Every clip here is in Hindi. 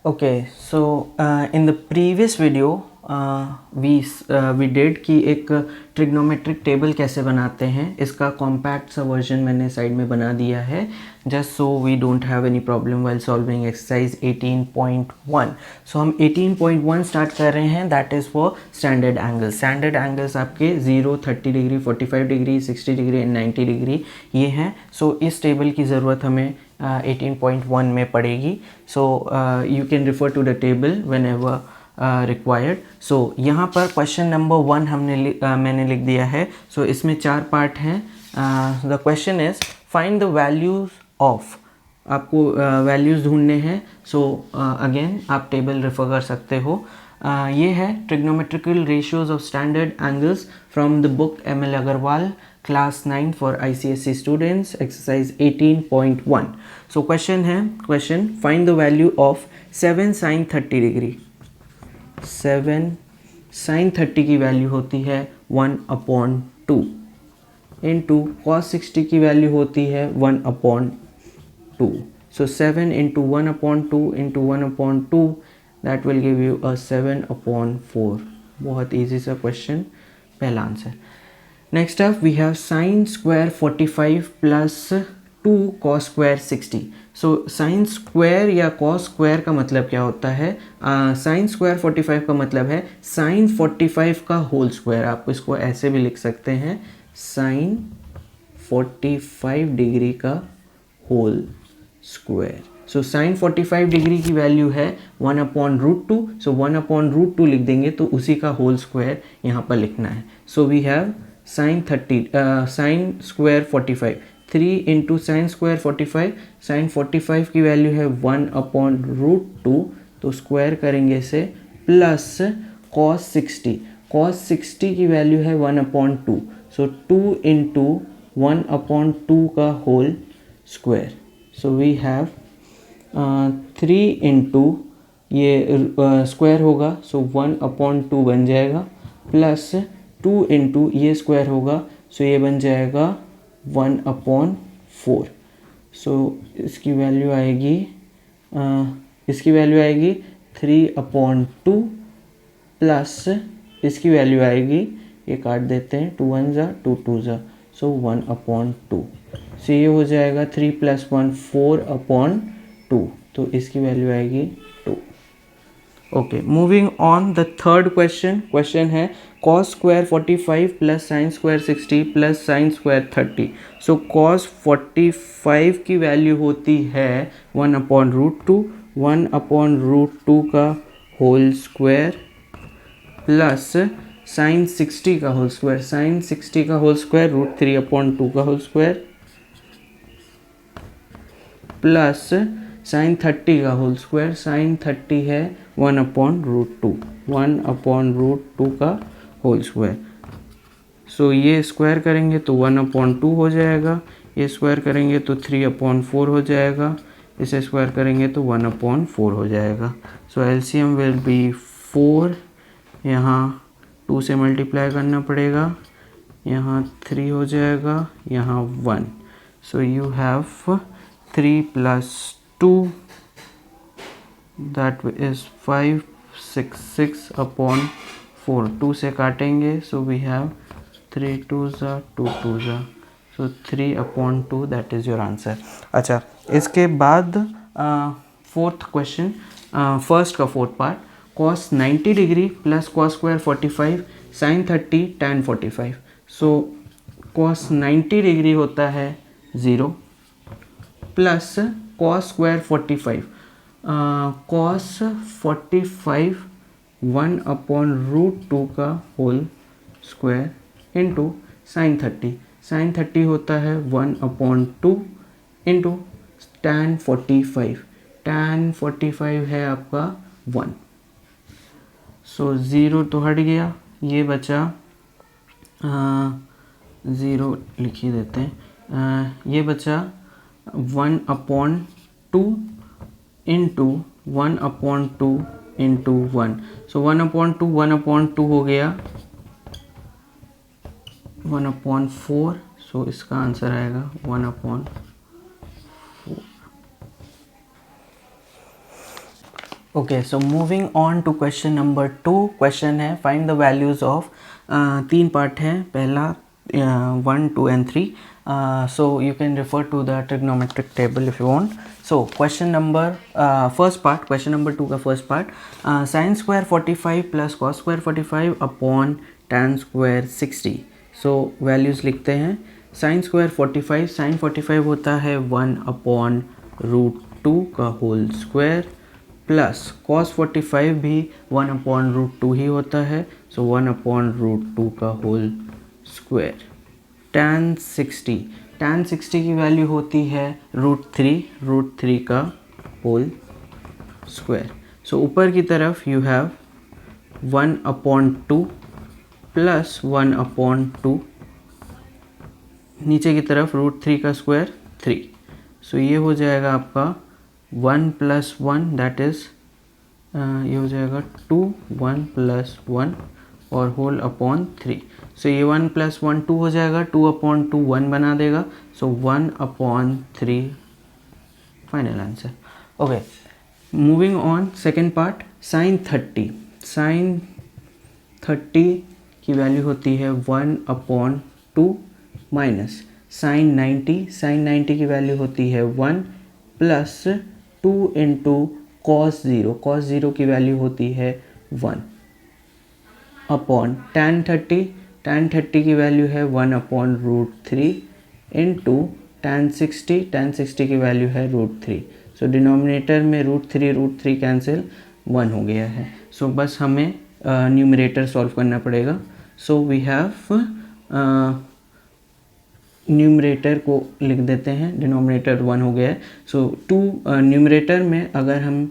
Okay, so in the previous video we did कि एक ट्रिग्नोमेट्रिक टेबल कैसे बनाते हैं, इसका कॉम्पैक्ट सा वर्जन मैंने साइड में बना दिया है just so we don't have any problem while solving exercise 18.1. So हम 18.1 स्टार्ट कर रहे हैं. That is for standard angles. Standard angles आपके 0, 30 degree, 45 degree, 60 degree and 90 degree ये हैं. सो इस टेबल की ज़रूरत हमें 18.1 में पड़ेगी. So you can refer to the table whenever required. So यहाँ पर क्वेश्चन नंबर 1 मैंने लिख दिया है. सो इसमें 4 पार्ट हैं. The question is find the values of. आपको वैल्यूज़ ढूंढने हैं. सो अगेन आप टेबल रेफर कर सकते हो. ये है trigonometrical ratios of standard angles from the book ML Agarwal class 9 for ICSE students exercise 18.1. So question find the value of 7 sin 30 degree. 7 sin 30 की वैल्यू होती है 1/2 इंटू cos 60 की वैल्यू होती है 1/2. So 7 into 1/2 into 1/2 that will give you a 7/4. बहुत ईजी सा क्वेश्चन, पहला answer. Next up we have sin square 45 plus 2 cos square 60. So sin square या cos स्क्वायर का मतलब क्या होता है? sin स्क्वायर 45 का मतलब है sin 45 का होल स्क्वायर. आप इसको ऐसे भी लिख सकते हैं sin 45 डिग्री का होल स्क्वायर. सो sin 45 डिग्री की वैल्यू है 1/√2. सो 1/√2 लिख देंगे तो उसी का होल स्क्वायर यहाँ पर लिखना है. So we have sin square 45 3 into sine square 45. Sine 45 की वैल्यू है 1/√2 तो स्क्वायर करेंगे इसे प्लस cos 60. cos 60 की वैल्यू है 1/2. सो 2 इंटू 1/2 का whole square. So we have 3 into ये स्क्वायर होगा सो 1/2 बन जाएगा प्लस 2 इंटू ये स्क्वायर होगा सो ये बन जाएगा 1/4. सो इसकी वैल्यू आएगी 3/2 प्लस इसकी वैल्यू आएगी, ये काट देते हैं 2 1 ज़ा 2 2 ज़ा सो 1/2. सो ये हो जाएगा 3 + 1 4/2 तो इसकी वैल्यू आएगी 2. Okay, moving on the third question है cos square 45 plus sine square 60 plus sine square 30. सो cos 45 की वैल्यू होती है 1/√2. 1/√2 का होल स्क्वायर प्लस साइन 60 का होल स्क्वायर. साइन 60 का होल स्क्वायर √3/2 का होल स्क्वायर प्लस साइन 30 का होल स्क्वायर. साइन 30 है 1/√2. 1/√2 का होल स्क्वायर. सो ये स्क्वायर करेंगे तो 1/2 हो जाएगा. ये स्क्वायर करेंगे तो 3/4 हो जाएगा. इसे स्क्वायर करेंगे तो 1/4 हो जाएगा. सो एलसीएम विल बी 4. यहाँ 2 से मल्टीप्लाई करना पड़ेगा, यहाँ 3 हो जाएगा, यहाँ 1. So you have 3 + 2 that is 5 6/4. 2 से काटेंगे सो वी हैव 3 2 ज़ा 2 2 ज़ा सो 3/2 दैट इज़ योर आंसर. अच्छा, इसके बाद फोर्थ क्वेश्चन, फर्स्ट का fourth part. cos 90 degree plus cos square 45 sin 30 tan 45. सो cos 90 डिग्री होता है 0 प्लस cos स्क्वायर 45. cos 45 1/√2 का whole square into sine 30. Sine 30 होता है 1/2 इंटू tan 45. tan 45 है आपका 1. सो 0 तो हट गया, ये बचा 0 लिख ही देते हैं. ये बचा 1/2 इंटू 1/2 इंटू 1. सो 1/2 हो गया 1/4. सो इसका आंसर आएगा 1/4. Okay, so moving on to question number 2। Question है find the values of, 3 part है, पहला 1, 2 and 3। So you can refer to the trigonometric table if you want. So question number first part, question number 2 का first part, sine square 45 plus cos square 45 upon tan square 60। So values लिखते हैं। साइन स्क्वायर 45, साइन 45 होता है 1 अपॉन √2 का होल स्क्वायर, प्लस कॉस 45 भी 1 अपॉन √2 ही होता है, सो 1 अपॉन √2 का होल स्क्वायर। tan 60 की वैल्यू होती है √3 का होल स्क्वायर। सो ऊपर की तरफ you have 1 upon 2 plus 1 upon 2, नीचे की तरफ √3 का स्क्वायर 3। सो ये हो जाएगा आपका 1 प्लस 1 दैट इज़, ये हो जाएगा 2, 1 प्लस 1 और होल अपॉन 3। सो ये 1 प्लस 1 2 हो जाएगा, 2 अपॉन 2 1 बना देगा, so 1 upon 3 final answer. Okay, moving on second part, sine 30 की वैल्यू होती है 1 अपॉन 2 माइनस साइन 90 की वैल्यू होती है 1 प्लस 2 इंटू कॉस 0 की वैल्यू होती है 1 अपॉन tan 30 की वैल्यू है 1 अपॉन √3 इंटू tan 60 की वैल्यू है √3। सो डिनोमिनेटर में √3 कैंसिल 1 हो गया है। सो बस हमें न्यूमरेटर सॉल्व करना पड़ेगा। सो वी हैव न्यूमरेटर को लिख देते हैं, डिनोमिनेटर 1 हो गया है। सो 2 न्यूमरेटर में अगर हम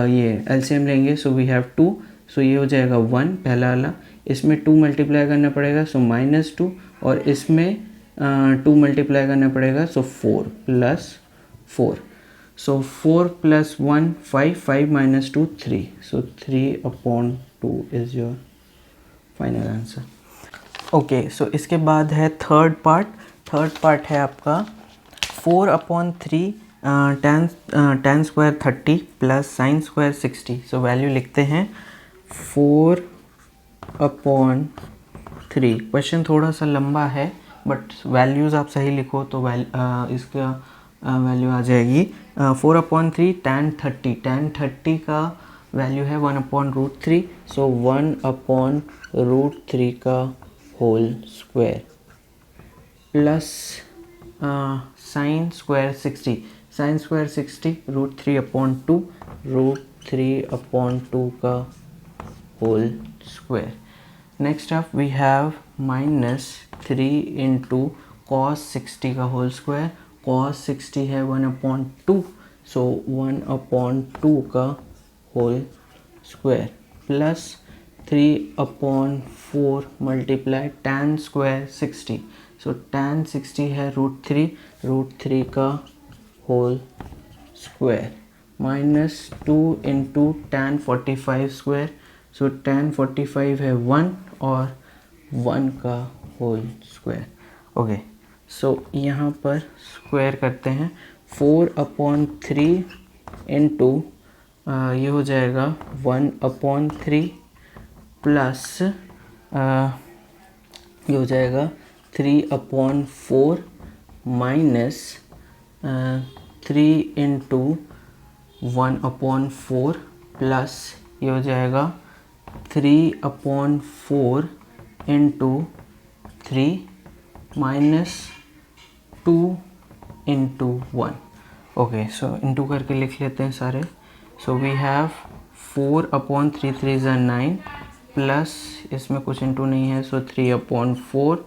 ये एलसीएम लेंगे, सो वी हैव 2, सो ये हो जाएगा 1 पहला वाला, इसमें 2 मल्टीप्लाई करना पड़ेगा, सो -2, और इसमें 2 मल्टीप्लाई करना पड़ेगा, so 4 plus 4। So 4 plus 1 5 minus 2 3, so 3 upon 2 is your final answer. Okay, so इसके बाद है थर्ड पार्ट है आपका 4 upon 3 tan square 30 plus sine square 60। So value लिखते हैं 4 अपॉन 3। क्वेश्चन थोड़ा सा लंबा है बट वैल्यूज़ आप सही लिखो तो इसका वैल्यू आ जाएगी 4 अपॉन 3 tan 30 का वैल्यू है 1 अपॉन √3, सो 1 अपॉन √3 का whole square plus sine square 60 √3 upon 2 √3 upon 2 का whole square. Next up we have -3 into cos 60 का होल स्क्वायर। कॉस 60 है 1 अपॉन 2, सो 1 अपॉन 2 का whole square plus 3 upon 4 multiply tan square 60। So tan 60 है √3 का whole square -2 into tan 45 square. So tan 45 है 1 और 1 का होल स्क्वायर। ओके, सो यहाँ पर स्क्वायर करते हैं 4 अपॉन 3 इंटू ये हो जाएगा 1 अपॉन 3 प्लस ये हो जाएगा 3 upon 4 minus 3 into 1 upon 4 plus ये हो जाएगा 3 upon 4 into 3 minus 2 into 1। Okay, so into करके लिख लेते हैं सारे। सो वी हैव 4 अपॉन 3 3 ज़ा 9 प्लस इसमें कुछ इंटू नहीं है, सो 3 अपॉन 4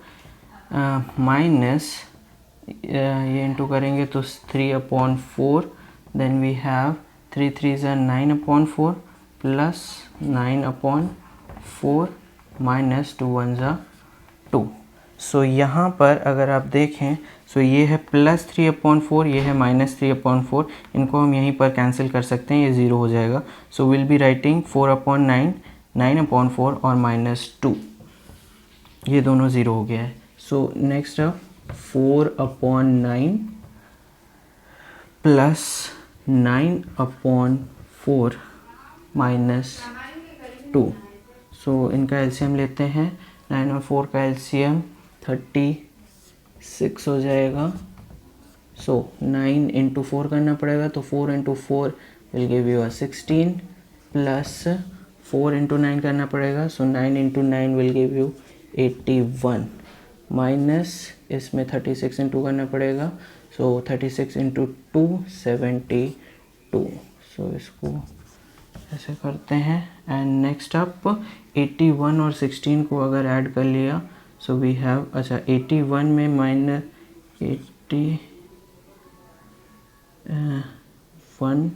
माइनस ये इंटू करेंगे तो 3 अपॉन 4, देन वी हैव 3 3 ज़ा 9 अपॉन 4 प्लस 9 अपॉन 4 माइनस 2 1 ज़ा 2। सो यहाँ पर अगर आप देखें, सो ये है +3 अपॉन 4, ये है -3 अपॉन 4, इनको हम यहीं पर कैंसिल कर सकते हैं, ये 0 हो जाएगा। So will be writing 4 upon 9, 9 upon 4 और -2, ये दोनों 0 हो गया है। सो नेक्स्ट अब 4 अपॉन 9 प्लस 9 अपॉन 4 माइनस 2। सो इनका एलसीएम लेते हैं। 9 और 4 का एलसीएम 36 हो जाएगा। सो 9 इंटू 4 करना पड़ेगा, तो 4 into 4 will give you 16 plus 4 into 9 करना पड़ेगा, सो 9 into 9 will give you 81 minus इसमें 36 इंटू करना पड़ेगा, सो 36 इंटू 2 72। सो इसको ऐसे करते हैं एंड नेक्स्ट अप 81 और 16 को अगर ऐड कर लिया सो वी हैव, अच्छा 81 में माइनस 81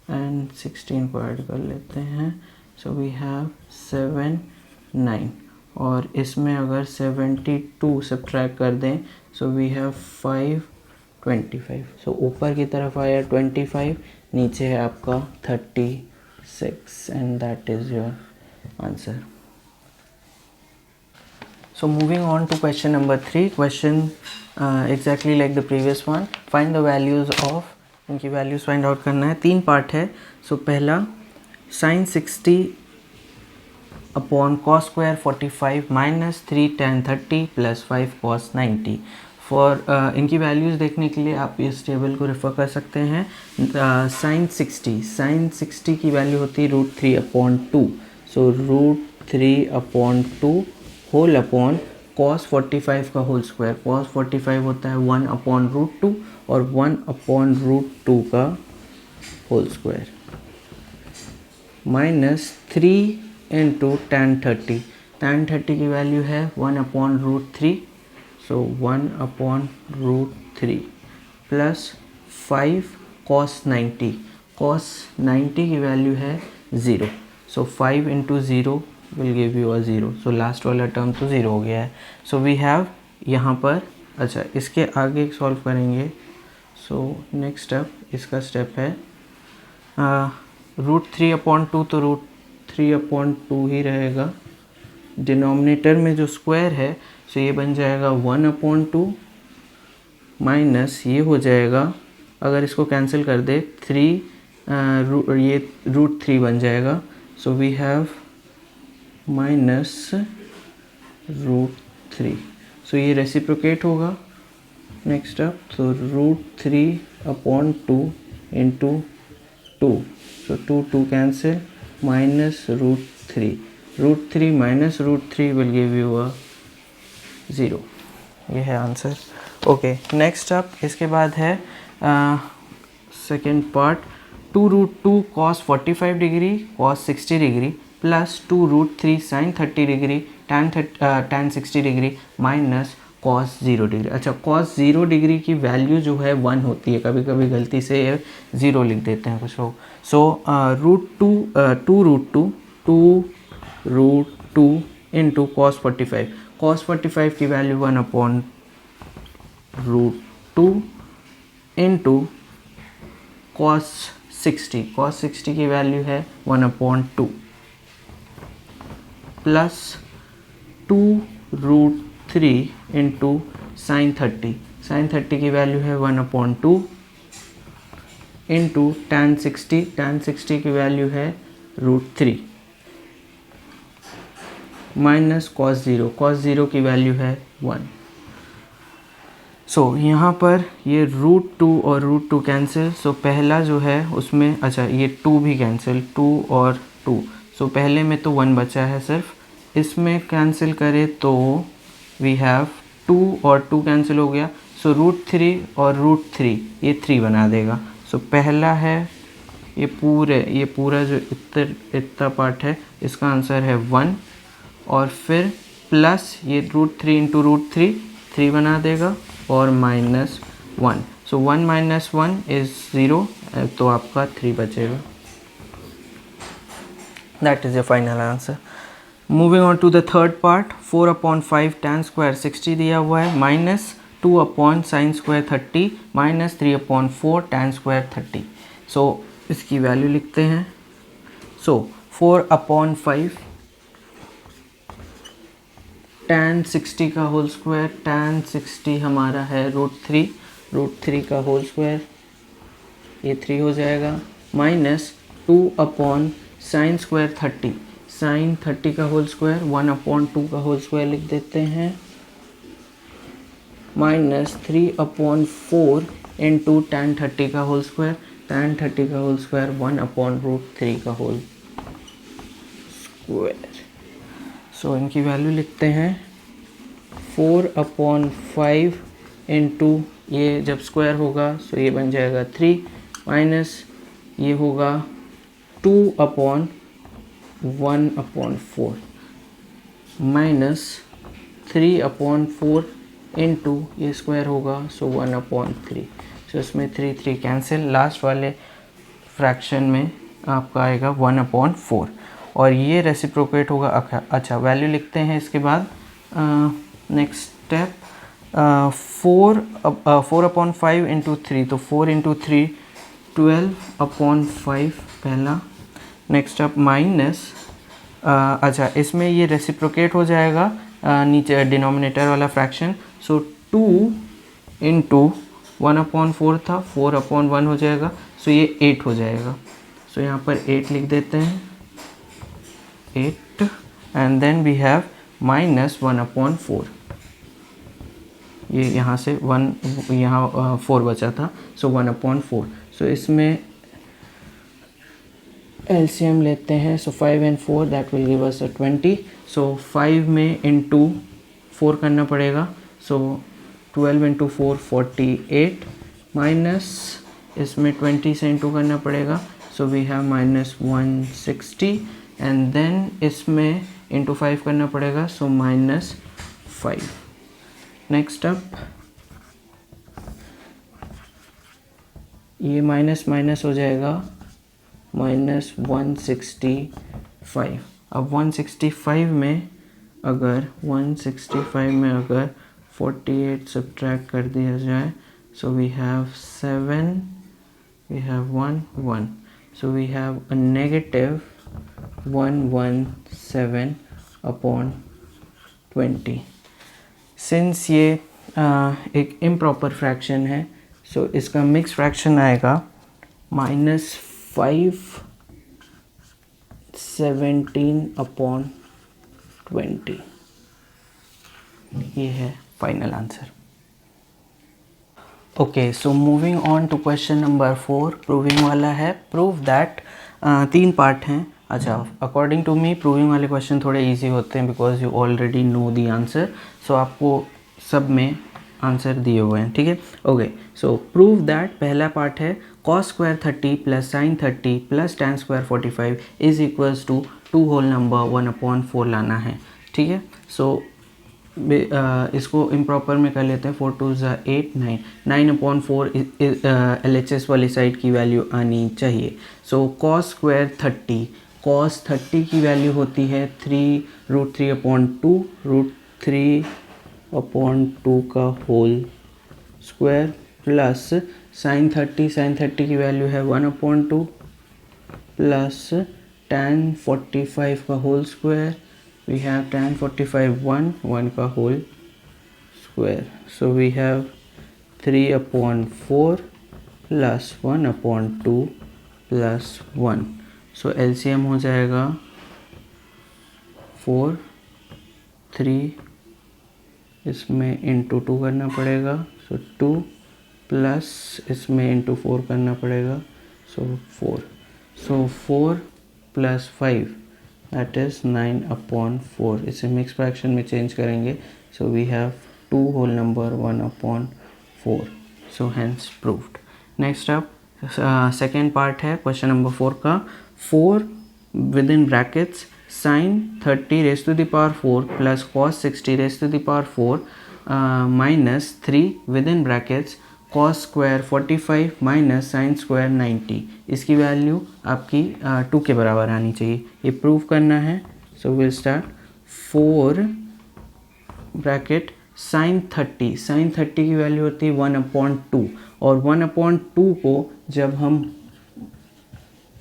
एंड 16 को ऐड कर लेते हैं, सो वी हैव 79 और इसमें अगर 72 सब्ट्रैक्ट कर दें सो वी हैव 525। सो ऊपर की तरफ आया 25, नीचे है आपका 36 and that is your answer. So moving on to question number 3, question exactly like the previous one, find the values of, इनकी values find out करना है। 3 पार्ट है। So पहला sin 60 upon cos square 45 minus 3 tan 30 plus 5 cos 90। For इनकी वैल्यूज़ देखने के लिए आप इस टेबल को रेफर कर सकते हैं। sin 60 की वैल्यू होती है √3/2, सो √3/2 होल अपॉन cos 45 का होल स्क्वायर। cos 45 होता है 1/√2 और 1/√2 का whole square minus 3 into tan 30। tan 30 की वैल्यू है 1/√3, सो 1/√3 प्लस 5 cos 90। cos 90 की वैल्यू है 0, सो 5 into 0 will give you 0। So last वाला टर्म तो 0 हो गया है। सो वी हैव यहाँ पर, अच्छा इसके आगे सॉल्व करेंगे। सो नेक्स्ट स्टेप, इसका स्टेप है √3/2, तो √3/2 ही रहेगा। डिनोमिनेटर में जो स्क्वायर है सो ये बन जाएगा 1/2 माइनस ये हो जाएगा, अगर इसको कैंसिल कर दे 3 ये √3 बन जाएगा। सो वी हैव माइनस √3, सो ये रेसिप्रोकेट होगा। नेक्स्ट अप, तो √3/2 into 2, so 2 cancel minus √3 minus √3 will give you 0। ये है आंसर। ओके, नेक्स्ट अप इसके बाद है second part, 2√2 cos 45 degree cos 60 degree plus 2√3 sin 30 degree tan 60 degree minus cos 0 degree. अच्छा, cos 0 डिग्री की वैल्यू जो है 1 होती है, कभी कभी गलती से 0 लिख देते हैं कुछ लोग। सो √2 इंटू cos 45। cos 45 की वैल्यू 1/√2 इंटू cos 60। cos 60 की वैल्यू है 1/2 प्लस 2√3 इंटू sin 30। sin 30 की वैल्यू है 1/2 इंटू tan 60। tan 60 की वैल्यू है √3 माइनस cos 0। cos 0 की वैल्यू है 1। सो यहाँ पर ये √2 और √2 कैंसिल, सो पहला जो है उसमें, अच्छा ये 2 भी कैंसिल, 2 और 2, सो पहले में तो 1 बचा है सिर्फ, इसमें कैंसिल करें तो वी हैव 2 और 2 कैंसिल हो गया, सो √3 और √3 ये 3 बना देगा। सो पहला है ये पूरा जो इतना पार्ट है इसका आंसर है 1, और फिर प्लस ये √3 इंटू √3 3 बना देगा और माइनस 1। सो 1 माइनस 1 इज़ 0, तो आपका 3 बचेगा। That is your final answer. Moving on to the third part, 4/5 tan square 60 दिया हुआ है minus 2 sin square 30 minus 3/4 tan square 30। So इसकी वैल्यू लिखते हैं। सो 4/5 tan 60 का होल स्क्वायर, tan 60 हमारा है √3 का होल स्क्वायर, ये 3 हो जाएगा, माइनस 2 साइन स्क्वायर 30, साइन 30 का होल स्क्वायर 1/2 का होल स्क्वायर लिख देते हैं, माइनस 3/4 इंटू tan 30 का होल स्क्वायर, tan 30 का होल स्क्वायर 1/√3 का होल स्क्वायर। सो इनकी वैल्यू लिखते हैं 4/5 इंटू, ये जब स्क्वायर होगा सो ये बन जाएगा 3, माइनस ये होगा 2/1/4 माइनस 3/4 इंटू ये स्क्वायर होगा सो 1/3। सो इसमें 3 कैंसिल, लास्ट वाले फ्रैक्शन में आपका आएगा 1/4 और ये रेसिप्रोकेट होगा। अच्छा वैल्यू लिखते हैं इसके बाद। नेक्स्ट स्टेप 4/5 इंटू 3, तो 4 इंटू 3 12/5 पहला। नेक्स्ट अप माइनस, अच्छा इसमें ये रेसिप्रोकेट हो जाएगा नीचे डिनोमिनेटर वाला फ्रैक्शन, सो 2 इंटू 1/4 था, 4/1 हो जाएगा, सो ये 8 हो जाएगा। सो यहाँ पर 8 लिख देते हैं, 8 and then we have minus 1/4। ये यहाँ से 1, यहाँ 4 बचा था, सो 1/4। सो इसमें एलसीएम लेते हैं, सो 5 and 4 दैट विल गिव अस 20। सो 5 में इंटू 4 करना पड़ेगा, सो 12 इंटू 4 48, माइनस इसमें 20 से इंटू करना पड़ेगा, so we have minus 160 and then इसमें इंटू 5 करना पड़ेगा, सो माइनस 5। नेक्स्ट अप ये माइनस माइनस हो जाएगा, माइनस 165। अब 165 में अगर 48 सब्ट्रैक्ट कर दिया जाए, so we have 7, we have 1, so we have a negative 117/20। Since ये एक इम्प्रॉपर फ्रैक्शन है, सो इसका मिक्स फ्रैक्शन आएगा माइनस 517/20। ये है final answer. Okay, so moving on to question number 4, proving वाला है। प्रूव दैट, 3 पार्ट हैं। अच्छा, अकॉर्डिंग टू मी प्रूविंग वाले क्वेश्चन थोड़े इजी होते हैं because you already know the answer, so आपको सब में आंसर दिए हुए हैं, ठीक है। ओके, सो प्रूव दैट पहला पार्ट है cos square 30 plus sine 30 plus tan square 45 is equals to 2 whole number 1/4 लाना है, ठीक है। सो इसको इम्प्रॉपर में कर लेते हैं, 4 2 8 9, 9/4 LHS वाली साइड की वैल्यू आनी चाहिए। सो cos स्क्वायर 30, cos 30 की वैल्यू होती है 3√3/2, √3/2 का होल स्क्वायर प्लस साइन 30 की वैल्यू है 1/2 प्लस tan 45 का whole square, we have tan 45 1 का whole square, so we have 3/4 plus 1/2 plus 1। So LCM हो जाएगा 4, 3, इसमें इंटू 2 करना पड़ेगा, सो 2 प्लस इसमें इंटू 4 करना पड़ेगा, so 4। So 4 plus 5 that is 9/4। इसे मिक्स फ्रैक्शन में चेंज करेंगे, so we have 2 whole number 1/4, so hence proved. Next up second part है क्वेश्चन नंबर 4 का। 4 within brackets sine 30 raise to the power 4 plus cos 60 raise to the power 4 minus 3 within brackets cos square 45 minus sine square 90, इसकी वैल्यू आपकी 2 के बराबर आनी चाहिए, ये प्रूव करना है। So will start 4 bracket sine 30 की वैल्यू होती है 1/2 और 1/2 को जब हम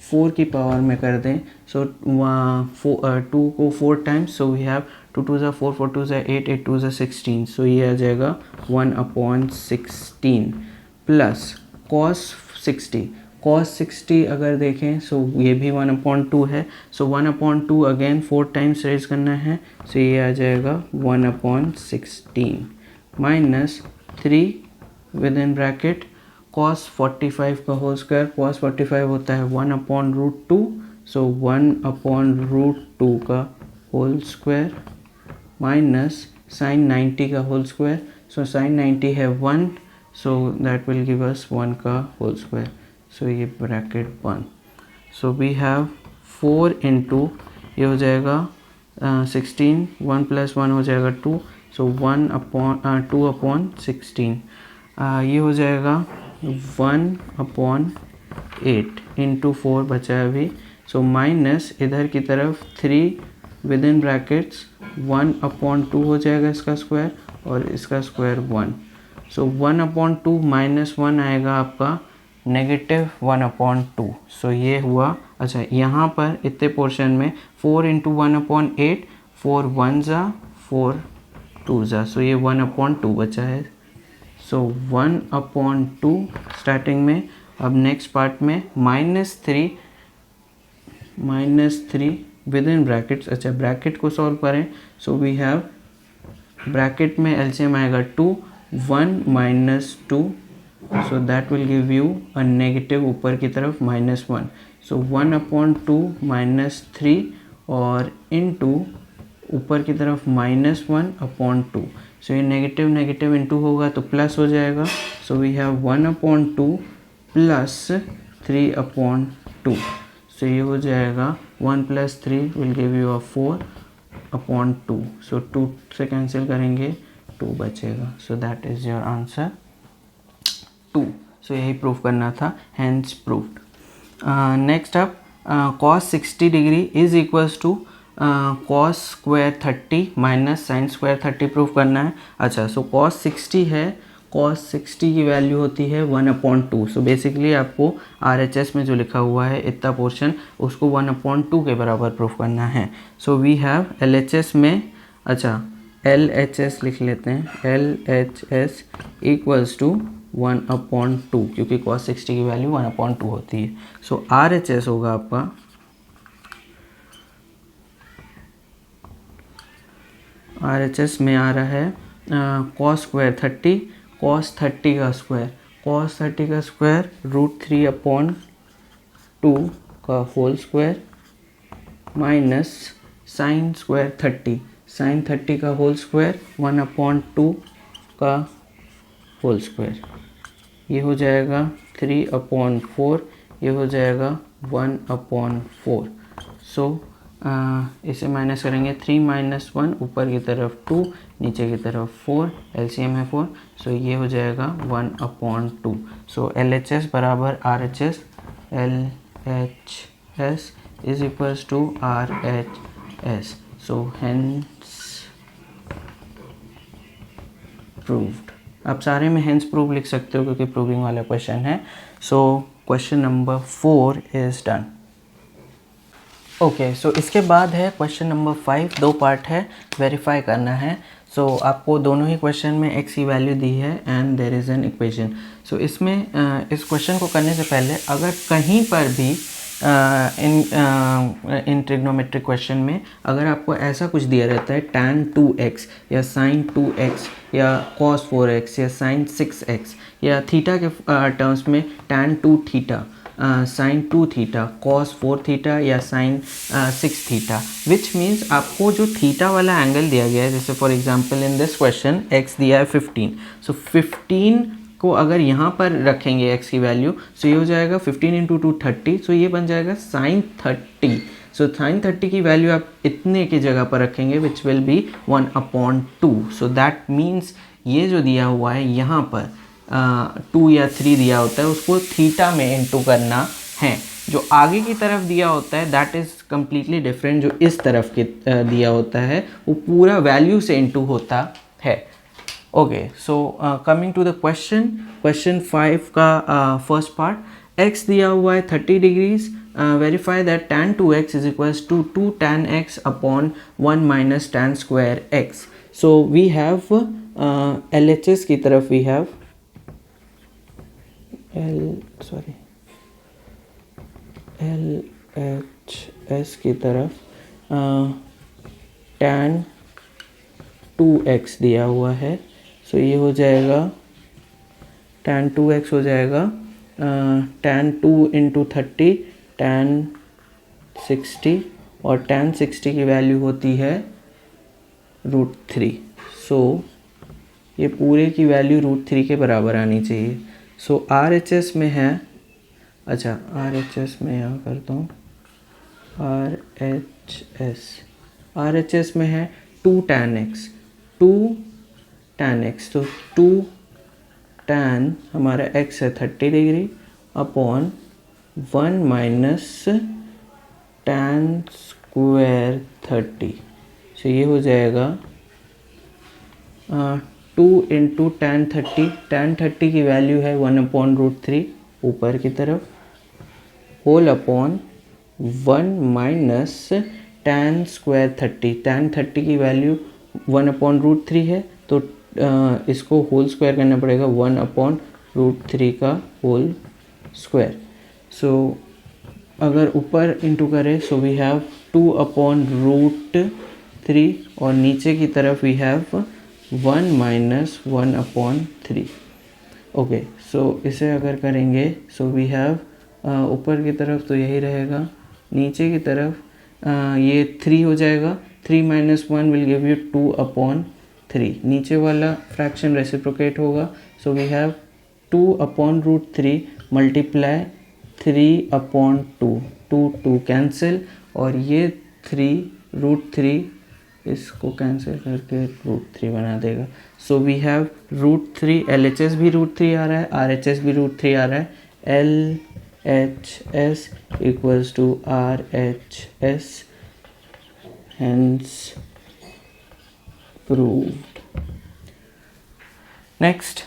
4 की पावर में कर दें, सो 2 को 4 टाइम्स, सो वी हैव 2 2 ज़ा 4 4 2 ज़ा 8 8 2 ज़ा 16, सो ये आ जाएगा 1/16 प्लस cos 60 cos 60 अगर देखें सो ये भी 1/2 है, सो 1/2 अगेन 4 टाइम्स रेज करना है, सो ये आ जाएगा 1/16 minus 3 with in bracket cos 45 का होल स्क्वायर, cos 45 होता है 1/√2, सो 1/√2 का होल स्क्वायर माइनस sin 90 का होल स्क्वायर, सो sin 90 है 1, so that will give us 1 का होल स्क्वायर, सो ये bracket 1, so we have 4 into ये हो जाएगा 16, 1 + 1 हो जाएगा 2, सो 2/16 ये हो जाएगा 1/8 इंटू 4 बचा है अभी, सो माइनस इधर की तरफ 3 विद इन ब्रैकेट्स 1/2 हो जाएगा इसका स्क्वायर और इसका स्क्वायर 1, सो 1/2 माइनस 1 आएगा आपका -1/2, सो ये हुआ। अच्छा यहाँ पर इतने पोर्शन में 4 इंटू 1/8, 4 1 ज़ा 4 2 ज़ा, सो ये 1/2 बचा है, सो 1/2 स्टार्टिंग में। अब नेक्स्ट पार्ट में -3 विद इन ब्रैकेट्स, अच्छा ब्रैकेट को सॉल्व करें, सो वी हैव ब्रैकेट में एलसीएम आएगा 2, 1 - 2, सो that will give you a negative ऊपर की तरफ -1, सो 1/2 -3 और इनटू ऊपर की तरफ -1/2, सो ये नेगेटिव नेगेटिव इंटू होगा तो प्लस हो जाएगा, so we have 1/2 plus 3/2, so ये हो जाएगा 1 + 3 will give you a 4/2, so 2 से कैंसिल करेंगे 2 बचेगा, so that is your answer 2, so यही प्रूव करना था, hence proved. Next up cos 60 degree is equals to cos square 30 minus sine square 30 prove करना है। अच्छा सो cos 60 है, cos 60 की वैल्यू होती है 1/2, सो बेसिकली आपको RHS में जो लिखा हुआ है इतना पोर्शन उसको 1/2 के बराबर प्रूफ करना है। सो वी हैव LHS में, अच्छा LHS लिख लेते हैं, LHS इक्वल्स टू 1/2 क्योंकि cos 60 की वैल्यू 1/2 होती है। सो RHS होगा आपका RHS में आ रहा है cos स्क्वायर 30, cos 30 का स्क्वायर, cos 30 का स्क्वायर √3/2 का whole square minus sine square 30, sine 30 का होल स्क्वायर 1/2 का होल स्क्वायर, ये हो जाएगा 3/4, ये हो जाएगा 1/4, सो इसे माइनस करेंगे 3 - 1 ऊपर की तरफ 2 नीचे की तरफ 4, एलसीएम है 4, सो ये हो जाएगा 1/2, सो LHS बराबर RHS, LHS is equals to RHS, so hence proved. आप सारे में हेंस प्रूव लिख सकते हो क्योंकि प्रूविंग वाला क्वेश्चन है। So question number 4 is done. Okay so इसके बाद है क्वेश्चन नंबर 5, 2 पार्ट है, वेरीफाई करना है। सो आपको दोनों ही क्वेश्चन में x की वैल्यू दी है and there is an equation. So इसमें इस क्वेश्चन को करने से पहले अगर कहीं पर भी इन ट्रिग्नोमेट्रिक क्वेश्चन में अगर आपको ऐसा कुछ दिया रहता है tan 2x या sin 2x या cos 4x या sin 6x या थीटा के टर्म्स में tan 2 theta, sin 2 theta, cos 4 theta या sin 6 थीटा, विच मीन्स आपको जो थीटा वाला एंगल दिया गया है, जैसे for example in this question x दिया है 15, सो 15 को अगर यहाँ पर रखेंगे x की वैल्यू, सो ये हो जाएगा 15 × 2 30, सो ये बन जाएगा sin 30, सो sin 30 की वैल्यू आप इतने की जगह पर रखेंगे which will be 1/2, so that means ये जो दिया हुआ है यहाँ पर 2 या 3 दिया होता है उसको थीटा में इंटू करना है, जो आगे की तरफ दिया होता है दैट इज़ कम्प्लीटली डिफरेंट, जो इस तरफ के दिया होता है वो पूरा वैल्यू से इंटू होता है। Okay so coming to the question 5 का फर्स्ट पार्ट, x दिया हुआ है 30 degrees, verify that tan 2x is equals to 2 tan x upon 1 minus tan square x। So we have LHS की तरफ वी हैव LHS की तरफ tan 2x दिया हुआ है, सो ये हो जाएगा tan 2x हो जाएगा tan 2 इंटू 30 tan 60, और tan 60 की वैल्यू होती है √3। सो ये पूरे की वैल्यू √3 के बराबर आनी चाहिए। सो RHS में है, अच्छा RHS में यहाँ करता हूँ, RHS में है 2 tan x, 2 tan x, तो 2 tan हमारा x है 30 degree upon 1 minus tan square 30, सो ये हो जाएगा 2 इंटू tan 30 की वैल्यू है 1/√3 ऊपर की तरफ, whole upon 1 minus tan square 30, tan 30 की वैल्यू 1/√3 है, तो इसको होल स्क्वायर करना पड़ेगा 1/√3 का होल स्क्वायर। सो अगर ऊपर इंटू करें सो वी हैव 2/√3, और नीचे की तरफ वी हैव 1 माइनस 1/3। ओके, सो इसे अगर करेंगे सो वी हैव ऊपर की तरफ तो यही रहेगा, नीचे की तरफ ये 3 हो जाएगा, 3 माइनस 1 विल गिव यू 2/3, नीचे वाला फ्रैक्शन रेसिप्रोकेट होगा, so we have 2/√3 multiply 3/2, 2 cancel, और ये 3 इसको कैंसिल करके √3 बना देगा। सो वी हैव √3, LHS भी √3 आ रहा है, RHS भी √3 आ रहा है, LHS equals to RHS, hence proved। Next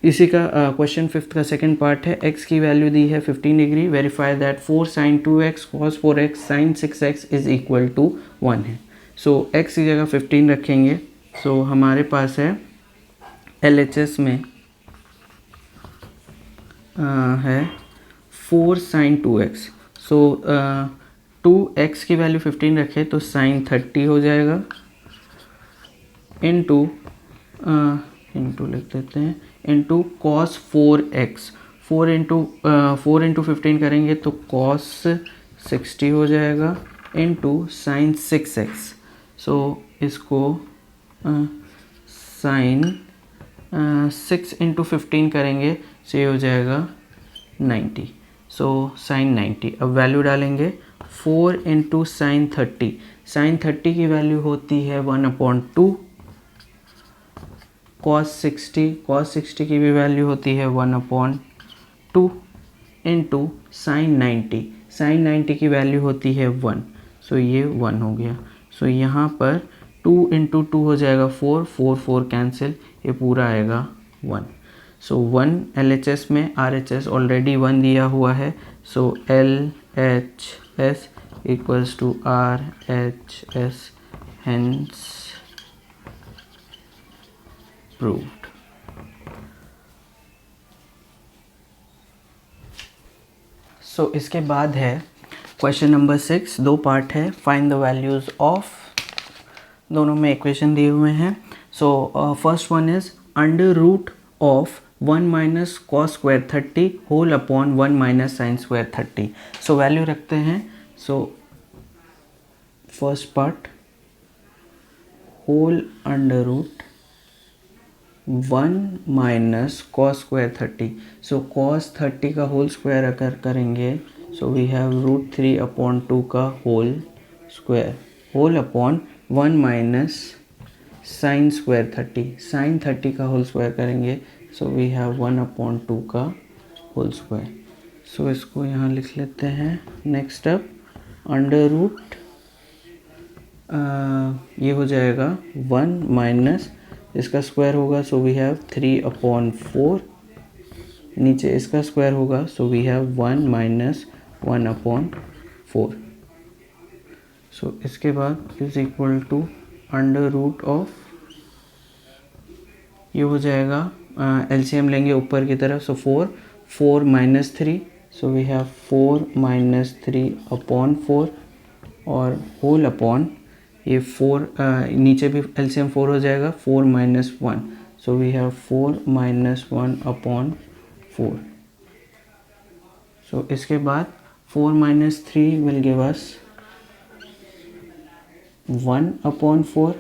इसी का क्वेश्चन 5 का सेकंड पार्ट है। x की वैल्यू दी है 15 degree, verify that 4 sin 2x cos 4x sin 6x is equal to 1 है। सो x की जगह 15 रखेंगे, सो हमारे पास है LHS में है 4 sin 2x, सो 2x की वैल्यू 15 रखे तो sin 30 हो जाएगा, इंटू लिख देते हैं, इंटू cos 4x, 4 इंटू 15 करेंगे तो cos 60 हो जाएगा, इंटू sin 6x, सो इसको sin 6 इंटू 15 करेंगे तो ये हो जाएगा 90, सो sin 90। अब वैल्यू डालेंगे 4 इंटू sin 30, sin 30 की वैल्यू होती है 1/2, cos 60 की भी वैल्यू होती है 1/2, इंटू sin 90 की वैल्यू होती है 1, सो ये 1 हो गया। सो यहाँ पर 2 इंटू 2 हो जाएगा 4 कैंसिल, ये पूरा आएगा 1। सो 1 LHS में, RHS ऑलरेडी 1 दिया हुआ है, so LHS equals to RHS, hence proved. So इसके बाद है क्वेश्चन नंबर 6, 2 पार्ट है, फाइंड द वैल्यूज ऑफ, दोनों में इक्वेशन दिए हुए हैं। So first one is under root of 1 minus cos square 30 whole upon 1 minus sine square 30। So value रखते हैं। So first part whole under root 1 minus cos square 30, so cos 30 का होल स्क्वायर अगर करेंगे सो वी हैव √3/2 का whole square, whole upon 1 minus sine square 30, sine 30 का होल स्क्वायर करेंगे सो वी हैव 1/2 का होल स्क्वायर। सो इसको यहाँ लिख लेते हैं। नेक्स्ट अप अंडर रूट ये हो जाएगा 1 माइनस इसका स्क्वायर होगा सो वी हैव 3/4, नीचे इसका स्क्वायर होगा so we have 1 minus 1/4। So इसके बाद is equal to under root of, ये हो जाएगा एलसीएम लेंगे ऊपर की तरफ, so 4 minus 3 so we have 4 minus 3 upon 4 और होल अपॉन ये 4 नीचे भी एलसीएम 4 हो जाएगा, 4 minus 1, so we have 4 minus 1 upon 4. So इसके बाद 4 minus 3 will give us 1 upon 4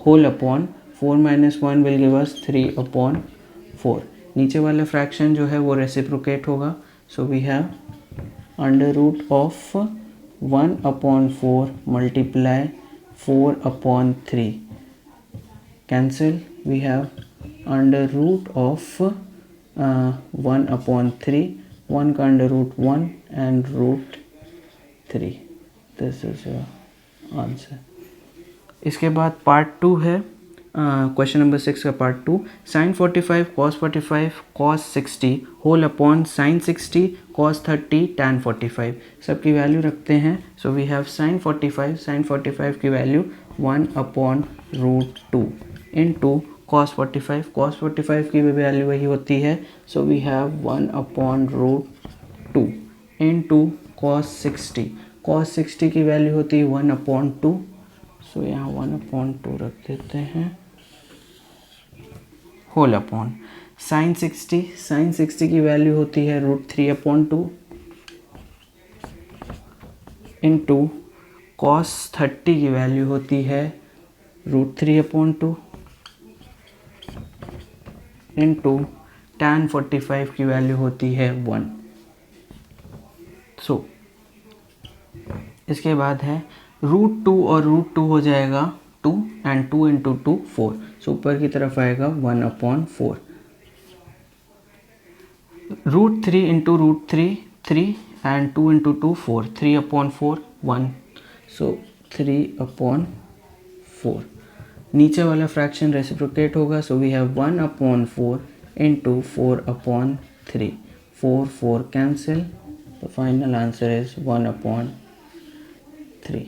whole upon 4 minus 1 will give us 3 upon 4. नीचे वाला फ्रैक्शन जो है वो रेसिप्रोकेट होगा, so we have under root of 1 upon 4 multiply 4 upon 3 cancel. We have under root of 1 upon 3, 1 का under root 1 and root 3. This is answer. इसके बाद पार्ट 2 है, क्वेश्चन नंबर 6 का part 2. Sine 45 cos 45 cos 60 whole upon sine 60 cos 30 tan 45 सबकी वैल्यू रखते हैं. सो वी हैव साइन 45 की value 1 upon root 2 into cos 45 की भी वैल्यू वही होती है, so we have 1 upon root 2 into cos 60 की वैल्यू होती है 1 अपॉन 2, सो यहाँ 1 अपॉन 2 रख देते हैं होल अपॉन साइन 60 की वैल्यू होती है रूट 3 अपॉन 2 इंटू कॉस 30 की वैल्यू होती है रूट 3 अपॉन 2 इंटू टैन 45 की वैल्यू होती है 1. सो इसके बाद है रूट 2 और रूट 2 हो जाएगा 2 एंड 2 इंटू 2 4, सो ऊपर की तरफ आएगा 1 upon 4. Root 3 into root 3 and 2 into 2 4, 3 upon 4 1, so 3 upon 4. नीचे वाला फ्रैक्शन रेसिप्रोकेट होगा, so we have 1 upon 4 into 4 upon 3, 4 cancel. The final answer is 1 upon 3.